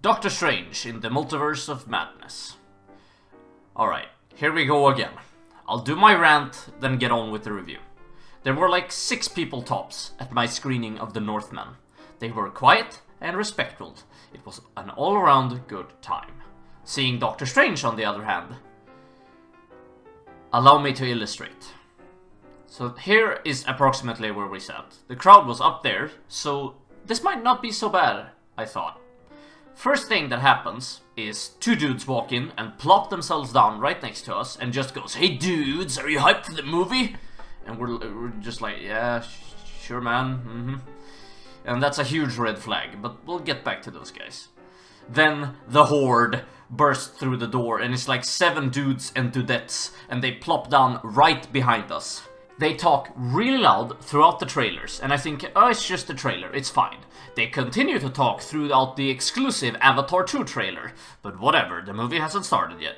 Doctor Strange in the Multiverse of Madness. Alright, here we go again. I'll do my rant, then get on with the review. There were like 6 people tops at my screening of The Northman. They were quiet and respectful. It was an all-around good time. Seeing Doctor Strange, on the other hand. Allow me to illustrate. So here is approximately where we sat. The crowd was up there, so this might not be so bad, I thought. First thing that happens is 2 dudes walk in and plop themselves down right next to us and just goes, "Hey dudes, are you hyped for the movie?" And we're just like, "Yeah, sure man, And that's a huge red flag, but we'll get back to those guys. Then the horde bursts through the door and it's like 7 dudes and dudettes and they plop down right behind us. They talk really loud throughout the trailers and I think, oh, it's just a trailer, it's fine. They continue to talk throughout the exclusive Avatar 2 trailer, but whatever, the movie hasn't started yet.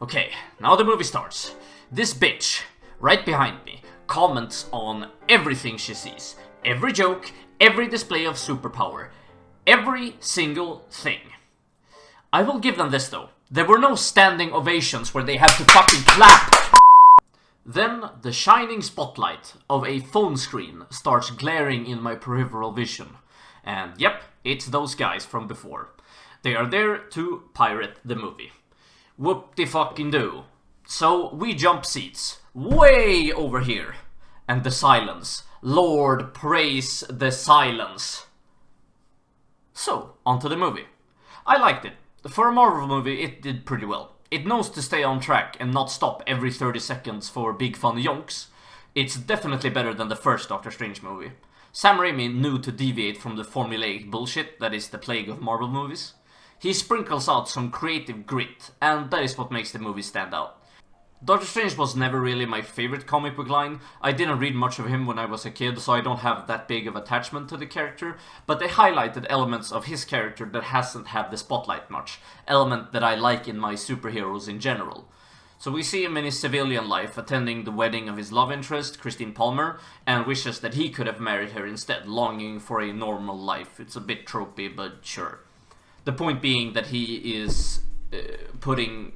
Okay, now the movie starts. This bitch, right behind me, comments on everything she sees. Every joke, every display of superpower. Every single thing. I will give them this though. There were no standing ovations where they had to fucking clap. Then the shining spotlight of a phone screen starts glaring in my peripheral vision. And yep, it's those guys from before. They are there to pirate the movie. Whoop-de-fucking-do. So we jump seats, way over here. And the silence. Lord praise the silence. So, onto the movie. I liked it. For a Marvel movie, it did pretty well. It knows to stay on track and not stop every 30 seconds for big fun yonks. It's definitely better than the first Doctor Strange movie. Sam Raimi knew to deviate from the formulaic bullshit that is the plague of Marvel movies. He sprinkles out some creative grit, and that is what makes the movie stand out. Doctor Strange was never really my favorite comic book line. I didn't read much of him when I was a kid, so I don't have that big of attachment to the character, but they highlighted elements of his character that hasn't had the spotlight much, element that I like in my superheroes in general. So we see him in his civilian life attending the wedding of his love interest, Christine Palmer, and wishes that he could have married her instead, longing for a normal life. It's a bit tropey, but sure. The point being that he is putting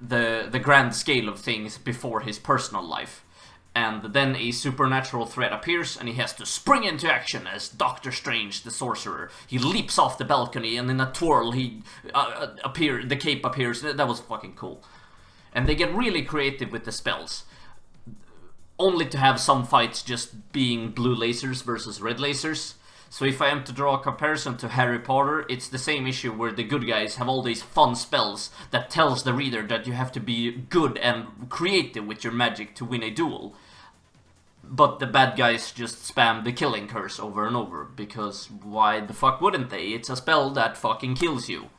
the grand scale of things before his personal life. And then a supernatural threat appears and he has to spring into action as Doctor Strange the Sorcerer. He leaps off the balcony and in a twirl the cape appears. That was fucking cool. And they get really creative with the spells. Only to have some fights just being blue lasers versus red lasers. So if I am to draw a comparison to Harry Potter, it's the same issue where the good guys have all these fun spells that tells the reader that you have to be good and creative with your magic to win a duel. But the bad guys just spam the killing curse over and over, because why the fuck wouldn't they? It's a spell that fucking kills you.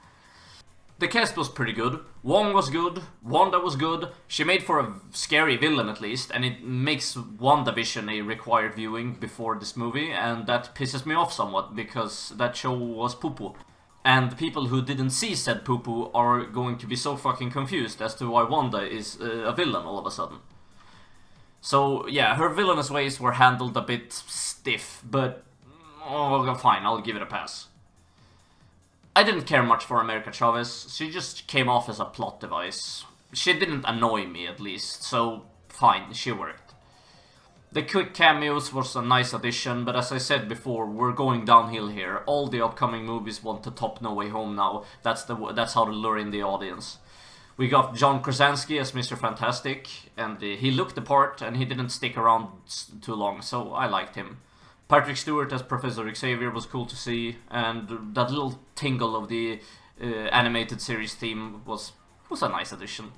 The cast was pretty good. Wong was good, Wanda was good, she made for a scary villain at least, and it makes WandaVision a required viewing before this movie, and that pisses me off somewhat, because that show was poo-poo. And the people who didn't see said poo-poo are going to be so fucking confused as to why Wanda is a villain all of a sudden. So yeah, her villainous ways were handled a bit stiff, but fine, I'll give it a pass. I didn't care much for America Chavez. She just came off as a plot device. She didn't annoy me, at least, so fine, she worked. The quick cameos was a nice addition, but as I said before, we're going downhill here. All the upcoming movies want to top No Way Home now. That's how to lure in the audience. We got John Krasinski as Mr. Fantastic, and he looked the part, and he didn't stick around too long, so I liked him. Patrick Stewart as Professor Xavier was cool to see, and that little tingle of the animated series theme was a nice addition.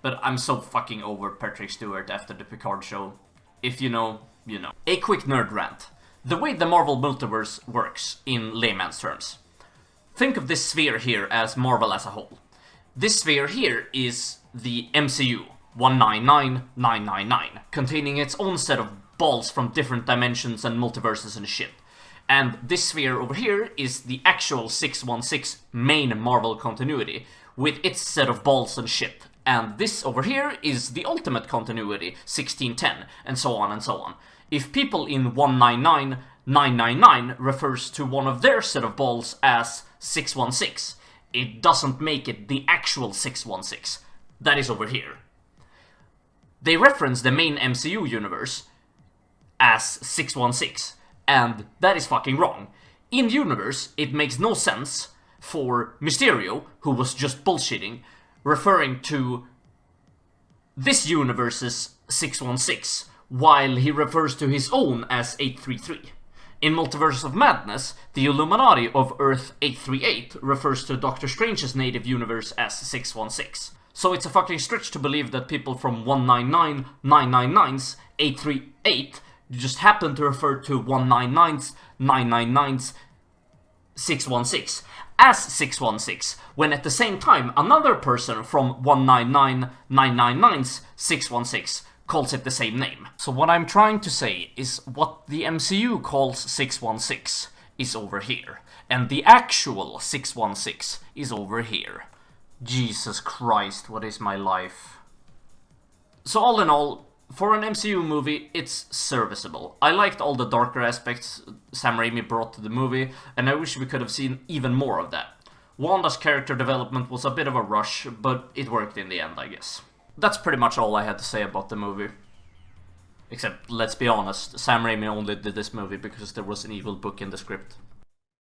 But I'm so fucking over Patrick Stewart after the Picard show. If you know, you know. A quick nerd rant. The way the Marvel Multiverse works, in layman's terms. Think of this sphere here as Marvel as a whole. This sphere here is the MCU, 199999, containing its own set of balls from different dimensions and multiverses and shit. And this sphere over here is the actual 616 main Marvel continuity, with its set of balls and shit. And this over here is the ultimate continuity, 1610, and so on and so on. If people in 199 999 refers to one of their set of balls as 616. It doesn't make it the actual 616. That is over here. They reference the main MCU universe as 616, and that is fucking wrong. In universe, it makes no sense for Mysterio, who was just bullshitting, referring to this universe's 616, while he refers to his own as 833. In Multiverse of Madness, the Illuminati of Earth 838 refers to Doctor Strange's native universe as 616. So it's a fucking stretch to believe that people from 199, 999's, 838 just happen to refer to 199's, 999's, 616 as 616, when at the same time another person from 199, 999's, 616 calls it the same name. So what I'm trying to say is what the MCU calls 616 is over here, and the actual 616 is over here. Jesus Christ, what is my life? So all in all, for an MCU movie, it's serviceable. I liked all the darker aspects Sam Raimi brought to the movie, and I wish we could have seen even more of that. Wanda's character development was a bit of a rush, but it worked in the end, I guess. That's pretty much all I had to say about the movie. Except, let's be honest, Sam Raimi only did this movie because there was an evil book in the script.